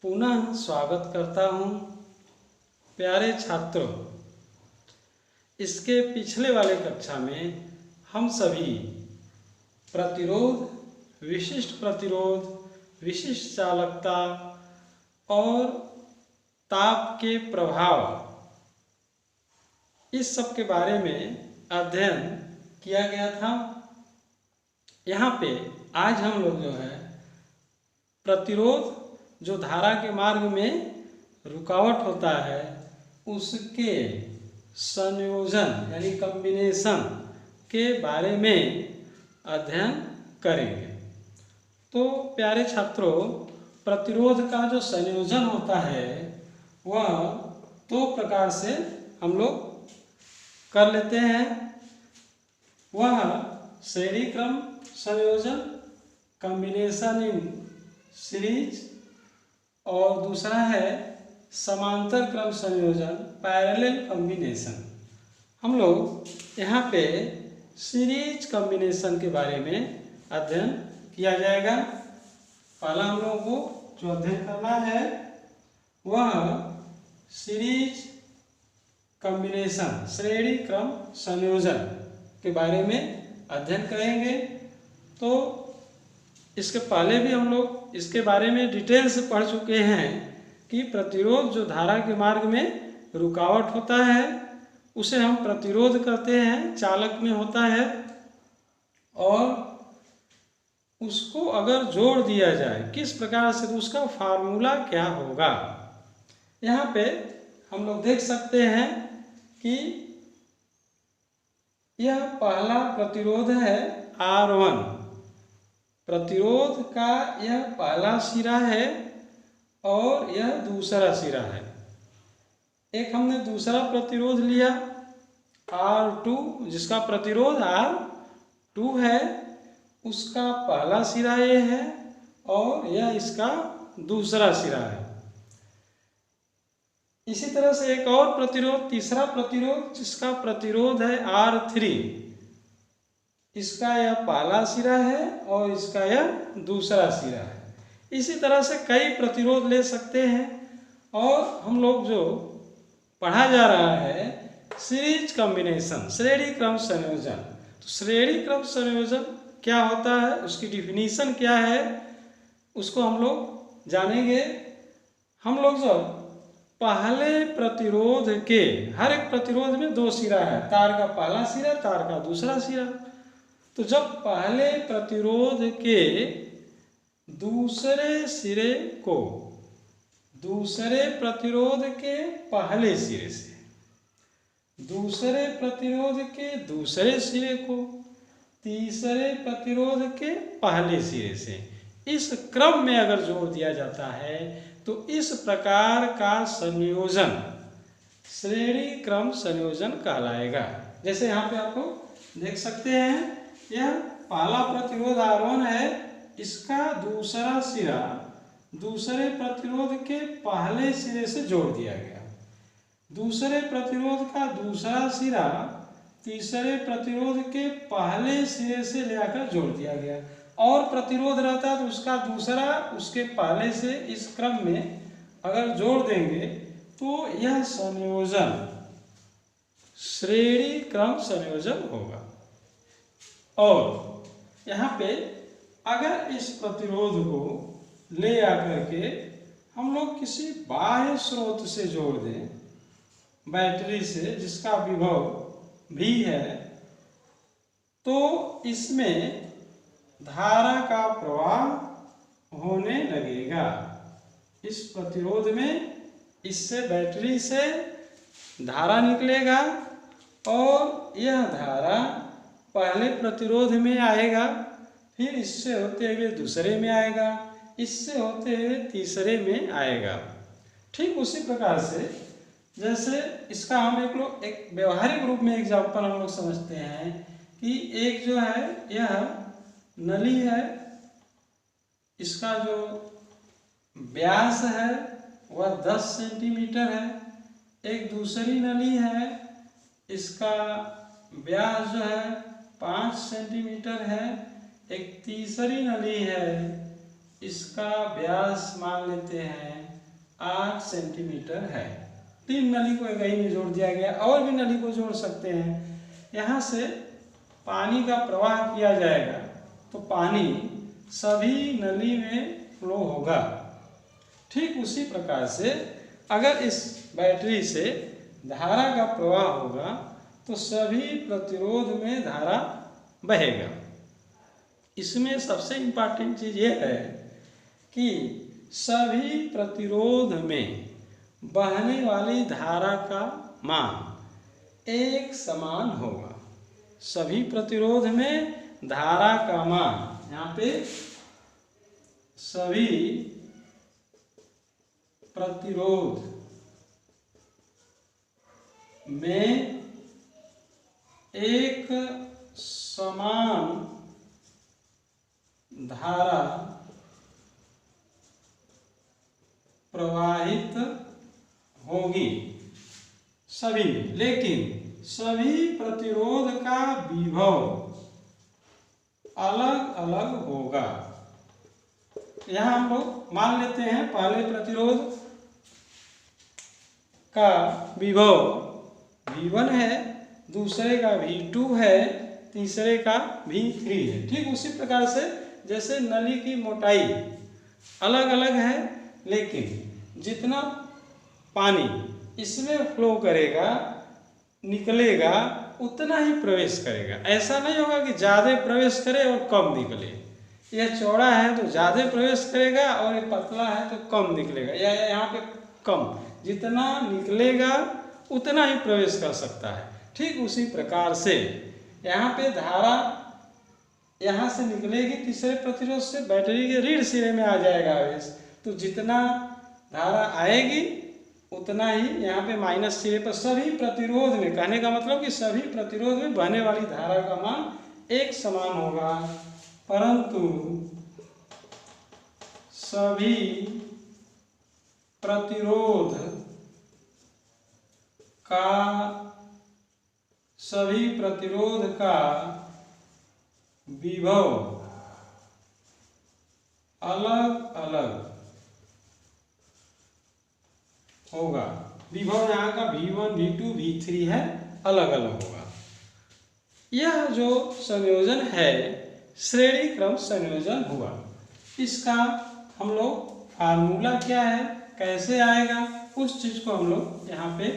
पुनः स्वागत करता हूँ। प्यारे छात्रों, इसके पिछले वाले कक्षा में हम सभी प्रतिरोध, विशिष्ट चालकता और ताप के प्रभाव, इस सब के बारे में अध्ययन किया गया था। यहाँ पे आज हम लोग जो है प्रतिरोध, जो धारा के मार्ग में रुकावट होता है, उसके संयोजन यानी कॉम्बिनेशन के बारे में अध्ययन करेंगे। तो प्यारे छात्रों, प्रतिरोध का जो संयोजन होता है वह दो प्रकार से हम लोग कर लेते हैं। वह श्रेणी क्रम संयोजन, कॉम्बिनेशन इन सीरीज, और दूसरा है समांतर क्रम संयोजन, पैरेलल कॉम्बिनेशन। हम लोग यहाँ पे सीरीज कॉम्बिनेशन के बारे में अध्ययन किया जाएगा। पहला हम लोगों को जो अध्ययन करना है वह सीरीज कॉम्बिनेशन, श्रेणी क्रम संयोजन के बारे में अध्ययन करेंगे। तो इसके पहले भी हम लोग इसके बारे में डिटेल से पढ़ चुके हैं कि प्रतिरोध जो धारा के मार्ग में रुकावट होता है उसे हम प्रतिरोध कहते हैं, चालक में होता है, और उसको अगर जोड़ दिया जाए किस प्रकार से, तो उसका फार्मूला क्या होगा। यहाँ पे हम लोग देख सकते हैं कि यह पहला प्रतिरोध है R1। प्रतिरोध का यह पहला सिरा है और यह दूसरा सिरा है। एक हमने दूसरा प्रतिरोध लिया R2, जिसका प्रतिरोध R2 है, उसका पहला सिरा ये है और यह इसका दूसरा सिरा है। इसी तरह से एक और प्रतिरोध, तीसरा प्रतिरोध, जिसका प्रतिरोध है R3, इसका यह पहला सिरा है और इसका यह दूसरा सिरा है। इसी तरह से कई प्रतिरोध ले सकते हैं। और हम लोग जो पढ़ा जा रहा है सीरीज कॉम्बिनेशन, श्रेणी क्रम संयोजन। तो श्रेणी क्रम संयोजन क्या होता है, उसकी डिफिनीशन क्या है, उसको हम लोग जानेंगे। हम लोग जो पहले प्रतिरोध के, हर एक प्रतिरोध में दो सिरा है, तार का पहला सिरा, तार का दूसरा सिरा। तो जब पहले प्रतिरोध के दूसरे सिरे को दूसरे प्रतिरोध के पहले सिरे से, दूसरे प्रतिरोध के दूसरे सिरे को तीसरे प्रतिरोध के पहले सिरे से, इस क्रम में अगर जोड़ दिया जाता है तो इस प्रकार का संयोजन श्रेणी क्रम संयोजन कहलाएगा। जैसे यहाँ पे आपको देख सकते हैं, यह पहला प्रतिरोध R1 है, इसका दूसरा सिरा दूसरे प्रतिरोध के पहले सिरे से जोड़ दिया गया। दूसरे प्रतिरोध का दूसरा सिरा तीसरे प्रतिरोध के पहले सिरे से लेकर जोड़ दिया गया। और प्रतिरोध रहता है तो उसका दूसरा उसके पहले से, इस क्रम में अगर जोड़ देंगे तो यह संयोजन श्रेणी क्रम संयोजन होगा। और यहाँ पे अगर इस प्रतिरोध को ले आकर के हम लोग किसी बाह्य स्रोत से जोड़ दें, बैटरी से, जिसका विभव भी है, तो इसमें धारा का प्रवाह होने लगेगा। इस प्रतिरोध में इससे, बैटरी से धारा निकलेगा और यह धारा पहले प्रतिरोध में आएगा, फिर इससे होते हुए दूसरे में आएगा, इससे होते हुए तीसरे में आएगा। ठीक उसी प्रकार से जैसे इसका हम एक व्यवहारिक रूप में एग्जाम्पल हम लोग समझते हैं कि एक जो है यह नली है, इसका जो व्यास है वह 10 सेंटीमीटर है। एक दूसरी नली है, इसका व्यास जो है 5 सेंटीमीटर है। एक तीसरी नली है, इसका व्यास मान लेते हैं 8 सेंटीमीटर है। 3 नली को एक ही में जोड़ दिया गया, और भी नली को जोड़ सकते हैं। यहाँ से पानी का प्रवाह किया जाएगा तो पानी सभी नली में फ्लो होगा। ठीक उसी प्रकार से अगर इस बैटरी से धारा का प्रवाह होगा तो सभी प्रतिरोध में धारा बहेगा। इसमें सबसे इम्पोर्टेंट चीज़ ये है कि सभी प्रतिरोध में बहने वाली धारा का मान एक समान होगा। सभी प्रतिरोध में धारा का मान, यहाँ पे सभी प्रतिरोध में एक समान धारा प्रवाहित होगी सभी में, लेकिन सभी प्रतिरोध का विभव अलग अलग होगा। यहाँ हम लोग मान लेते हैं पहले प्रतिरोध का विभव V1 है, दूसरे का V2 है, तीसरे का V3 है। ठीक उसी प्रकार से जैसे नली की मोटाई अलग अलग है, लेकिन जितना पानी इसमें फ्लो करेगा निकलेगा उतना ही प्रवेश करेगा। ऐसा नहीं होगा कि ज़्यादा प्रवेश करे और कम निकले। यह चौड़ा है तो ज़्यादा प्रवेश करेगा और ये पतला है तो कम निकलेगा, या यहाँ पे कम, जितना निकलेगा उतना ही प्रवेश कर सकता है। ठीक उसी प्रकार से यहाँ पे धारा यहाँ से निकलेगी तीसरे प्रतिरोध से, बैटरी के रीढ़ सिरे में आ जाएगा आवेश, तो जितना धारा आएगी उतना ही यहाँ पे माइनस सिरे पर सभी प्रतिरोध में, कहने का मतलब कि सभी प्रतिरोध में बहने वाली धारा का मान एक समान होगा, परंतु सभी प्रतिरोध का विभव अलग अलग होगा। विभव यहाँ का V1, V2, V3 है, अलग अलग होगा। यह जो संयोजन है श्रेणी क्रम संयोजन हुआ। इसका हम लोग फार्मूला क्या है, कैसे आएगा, उस चीज को हम लोग यहाँ पे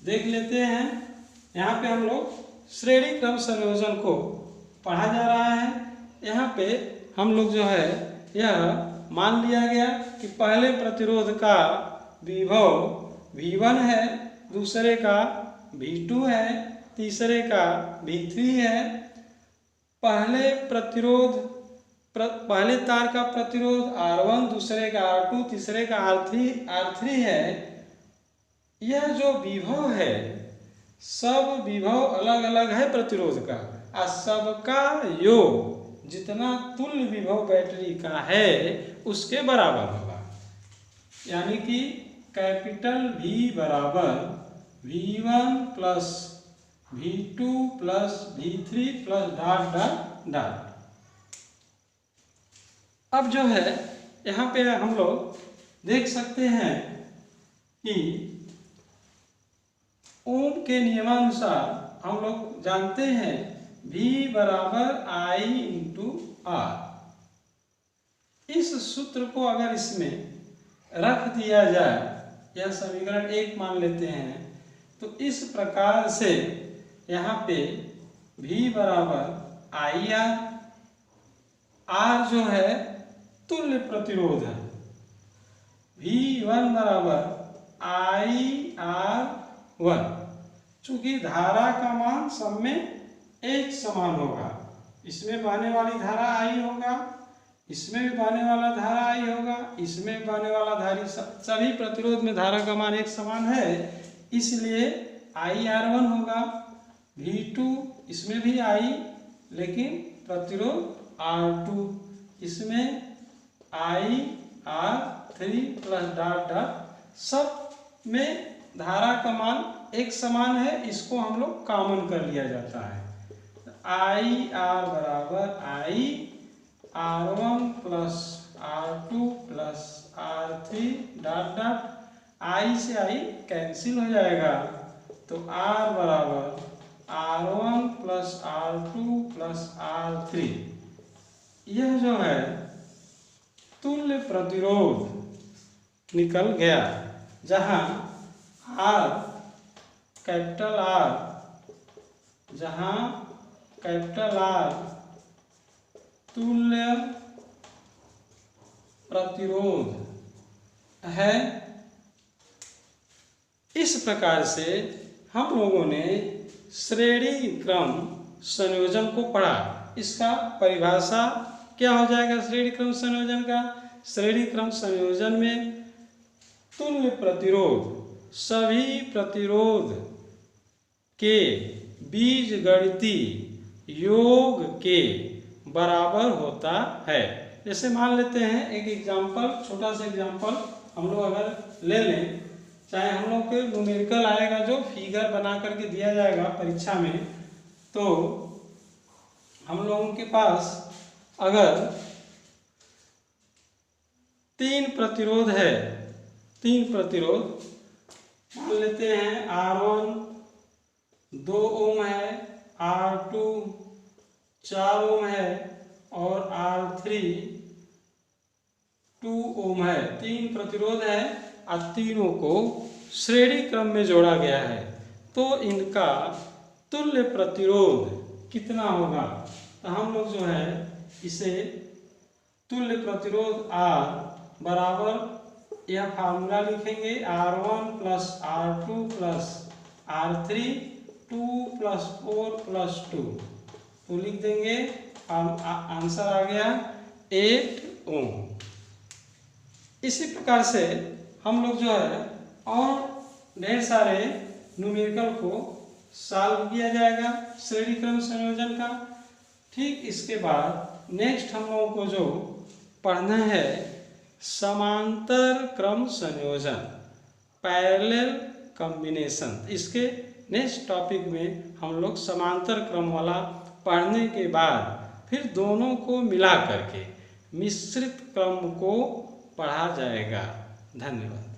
देख लेते हैं। यहाँ पे हम लोग श्रेणी क्रम संयोजन को पढ़ा जा रहा है। यहाँ पे हम लोग जो है यह मान लिया गया कि पहले प्रतिरोध का विभव V1 है, दूसरे का V2 है, तीसरे का V3 है। पहले तार का प्रतिरोध R1, दूसरे का R2, तीसरे का R3 है। यह जो विभव है सब विभव अलग अलग है प्रतिरोध का, और सबका योग जितना तुल्य विभव बैटरी का है उसके बराबर होगा। यानी कि कैपिटल V बराबर V1 plus V2 plus V3 plus dot dot dot. अब जो है यहाँ पे हम लोग देख सकते हैं कि ओम के नियमानुसार हम लोग जानते हैं V बराबर I इंटू R। इस सूत्र को अगर इसमें रख दिया जाए, यह समीकरण 1 मान लेते हैं, तो इस प्रकार से यहाँ पे V बराबर IR, R जो है तुल्य प्रतिरोध है, V1 बराबर IR1। चूंकि धारा का मान सब में एक समान होगा, इसमें बहने वाली धारा I होगा, इसमें भी बहने वाला धारा I होगा, इसमें भी बहने वाला धारा, सभी प्रतिरोध में धारा का मान एक समान है, इसलिए IR1 होगा। V2 इसमें भी I, लेकिन प्रतिरोध R2, इसमें IR3 प्लस डॉट डॉट। सब में धारा का मान एक समान है, इसको हम लोग कॉमन कर लिया जाता है। IR बराबर IR1 plus R2 plus R3 dot dot I से I कैंसिल हो जाएगा, तो R बराबर R1 plus R2 plus R3। यह जो है तुल्य प्रतिरोध निकल गया, जहाँ R कैपिटल R, जहाँ कैपिटल R तुल्य प्रतिरोध है। इस प्रकार से हम लोगों ने श्रेणी क्रम संयोजन को पढ़ा। इसका परिभाषा क्या हो जाएगा श्रेणी क्रम संयोजन का? श्रेणी क्रम संयोजन में तुल्य प्रतिरोध सभी प्रतिरोध के बीजगणितीय योग के बराबर होता है। जैसे मान लेते हैं एक एग्जाम्पल, छोटा सा एग्जाम्पल हम लोग अगर ले लें, चाहे हम लोग के न्यूमेरिकल आएगा जो फिगर बना करके दिया जाएगा परीक्षा में, तो हम लोगों के पास अगर 3 प्रतिरोध है, 3 प्रतिरोध मान लेते हैं, R1 2 ओम है, R2 4 ओम है और R3 2 ओम है। 3 प्रतिरोध है और तीनों को श्रेणी क्रम में जोड़ा गया है, तो इनका तुल्य प्रतिरोध कितना होगा? तो हम लोग जो है इसे तुल्य प्रतिरोध R बराबर यह फार्मूला लिखेंगे, R1 plus R2 plus R3 2 plus 4 plus 2, तो लिख देंगे, आंसर आ गया 8 ओम। इसी प्रकार से हम लोग जो है और ढेर सारे न्यूमेरिकल को सॉल्व किया जाएगा श्रेणी क्रम संयोजन का। ठीक इसके बाद नेक्स्ट हम लोगों को जो पढ़ना है समांतर क्रम संयोजन, पैरेलल कॉम्बिनेशन। इसके नेक्स्ट टॉपिक में हम लोग समांतर क्रम वाला पढ़ने के बाद फिर दोनों को मिला करके मिश्रित क्रम को पढ़ा जाएगा। धन्यवाद।